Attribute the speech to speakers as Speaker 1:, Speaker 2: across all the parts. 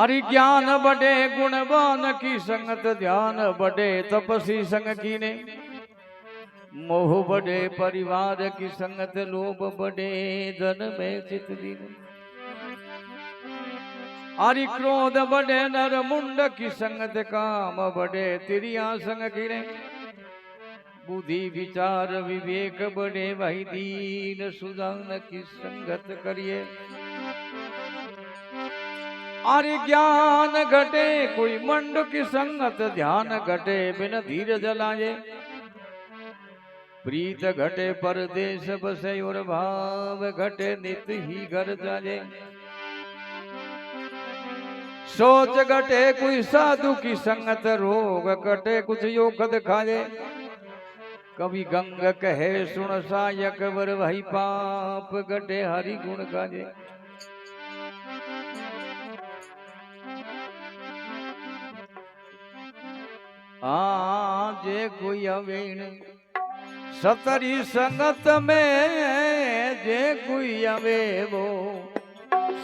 Speaker 1: हरि ज्ञान बढ़े गुणवान की संगत ध्यान बढ़े तपसी संग कीने मोह बढ़े परिवार की संगत लोभ बढ़े धन में चित दीने हरि क्रोध बढ़े नर मुंड की संगत काम बढ़े तिरिया संग कीने बुद्धि विचार विवेक बढ़े भाई दीन सुजान की संगत करिए अरे ज्ञान घटे कोई मंड की संगत ध्यान घटे बिन धीरज लाए प्रीत घटे परदेश बसे और भाव घटे नित ही घर जाए सोच घटे कोई साधु की संगत रोग घटे कुछ योग दिखाए कभी गंग कहे सुन सायक वर भाई पाप घटे हरि गुण गाजे जे कोई अवीण सतरी संगत में जे कोई अवे वो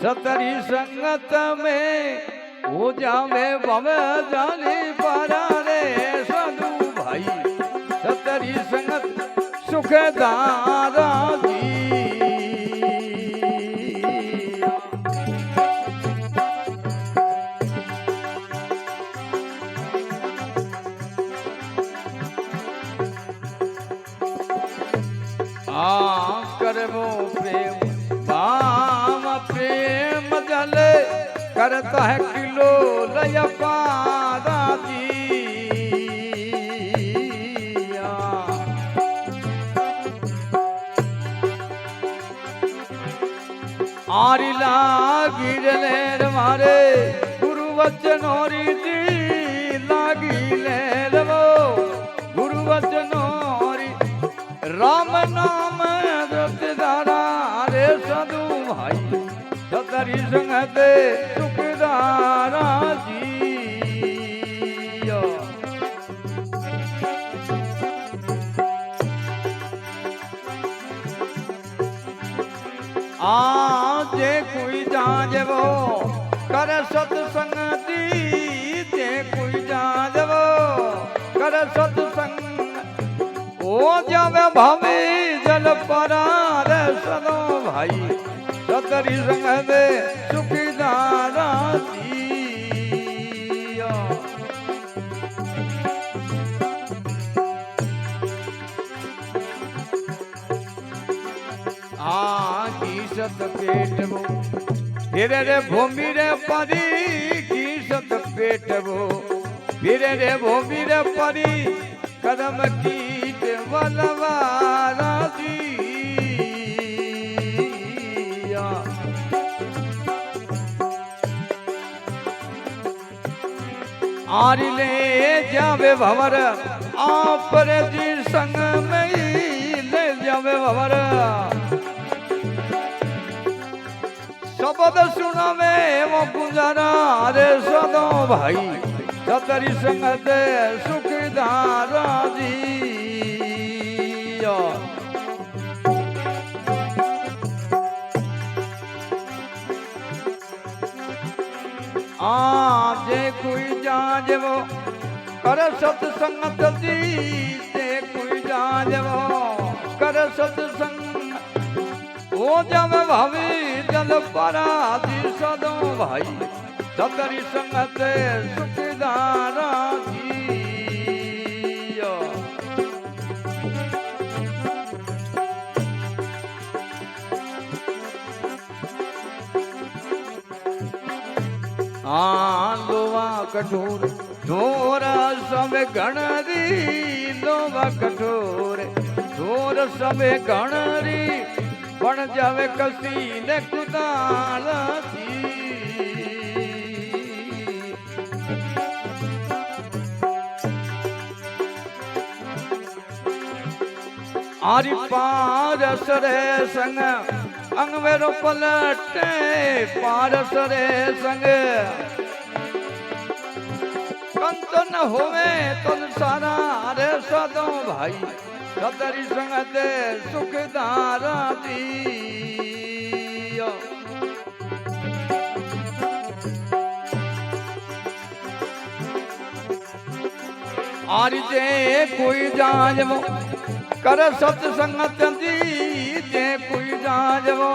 Speaker 1: सतरी संगत में हो जावे भवे जाने पारा रे साधु भाई सतरी संगत सुखदारा जी करबो प्रेम बाम प्रेम जले करता है किलो लय पादा जी आरी लागी रे मारे गुरु वचनोरी जी लागी ले लो गुरु वचनोरी राम नाम दारा रे साधु भाई सतरी संगत सुखदारा जी जे कोई जाजवो कर सत्संगति जे कोई जाजवो कर सत्संग ओ जावे भावे जल परार सदो भाई सतरी संगत सुखदारा जी सत पेट वो फिरे रे भूमि रे परी की सत पेट वो फिरे रे भूमि रे परी कदम कीट वलवारा जी आरी ले जावे भवर आप जी संग में ही ले जावे भवर शब्द सुनावे वो गुजारा रे सदो भाई सतरी संगत सुखदारा जी जे कोई जाज वो कर सत्संगत जी जे कोई जाज वो कर सत्संग ओ जावे भावी जल पराधी सदो भाई सतरी संगत सुखदारा जी लोवा कठोर ढोर सब गणरी लोवा कठोर ढोर सब गणरी पण जावे कसी ने कुदाल आरी पारस रे संग अंग मेरो पलटे पारस रे संग कंत न होवे तुम सारा रे सदो भाई सतरी संगत सुखदारा जी आ जे कोई जाजवो कर सत्संगत जी जे कोई जाजवो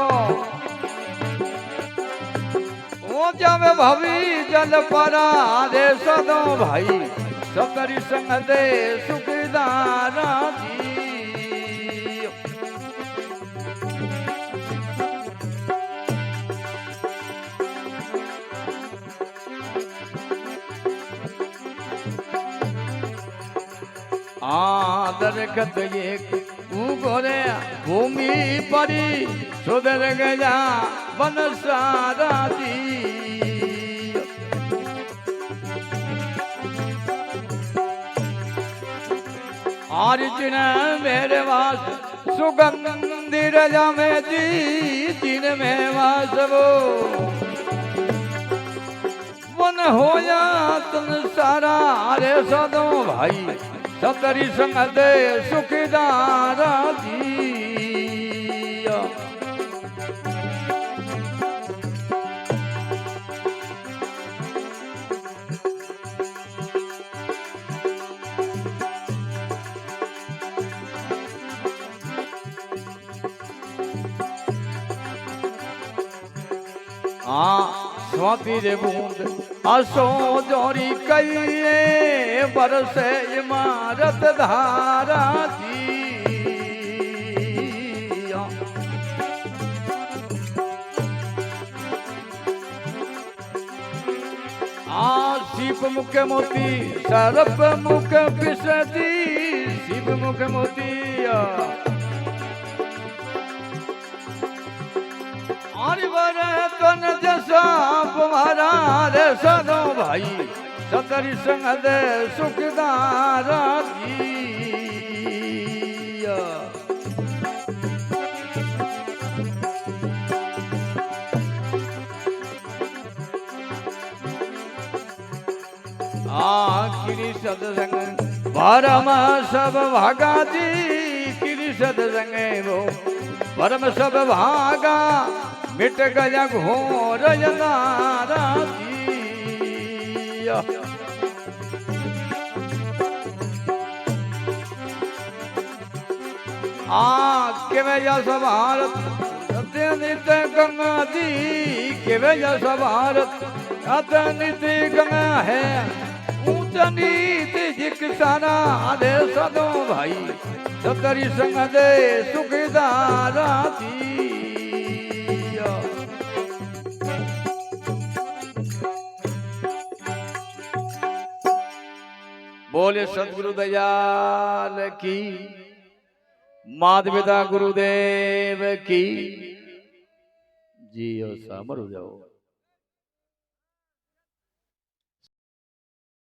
Speaker 1: वो जावे भवी जल परा रे सदो भाई सतरी संग दे सुखदारा जी दरखत एक गोरे भूमि परी सुधर गया वन सारा जी अर्जुन मेरे वास सुगंधि रजा में जी जिन में वास वो वन होया तुम सारा अरे सदो भाई सतरी संग दे सुखदारा जी स्वाति रे बूंद असो जोरी कई बरसे इमारत धारा जी शिव मुख मोती सरप मुख विसती शिव मुख मोती तन जसा तुम्हारा रे सदो भाई सतरी संग दे सुखदारा जी किरी सत्संग परम सब भागा जी किरी सत्संग वो परम सब भागा मिट गया घोर नारा जी केवे जस भारत सत्य नित्य गंगा जी केवे जस भारत सत्य नित्य गंगा है ऊंच नीति जिक्साना आधे सदो भाई सतरी संग दे सुखदारा जी बोले सदगुरु दयाल की माधविता गुरुदेव की जियो सामर जाओ।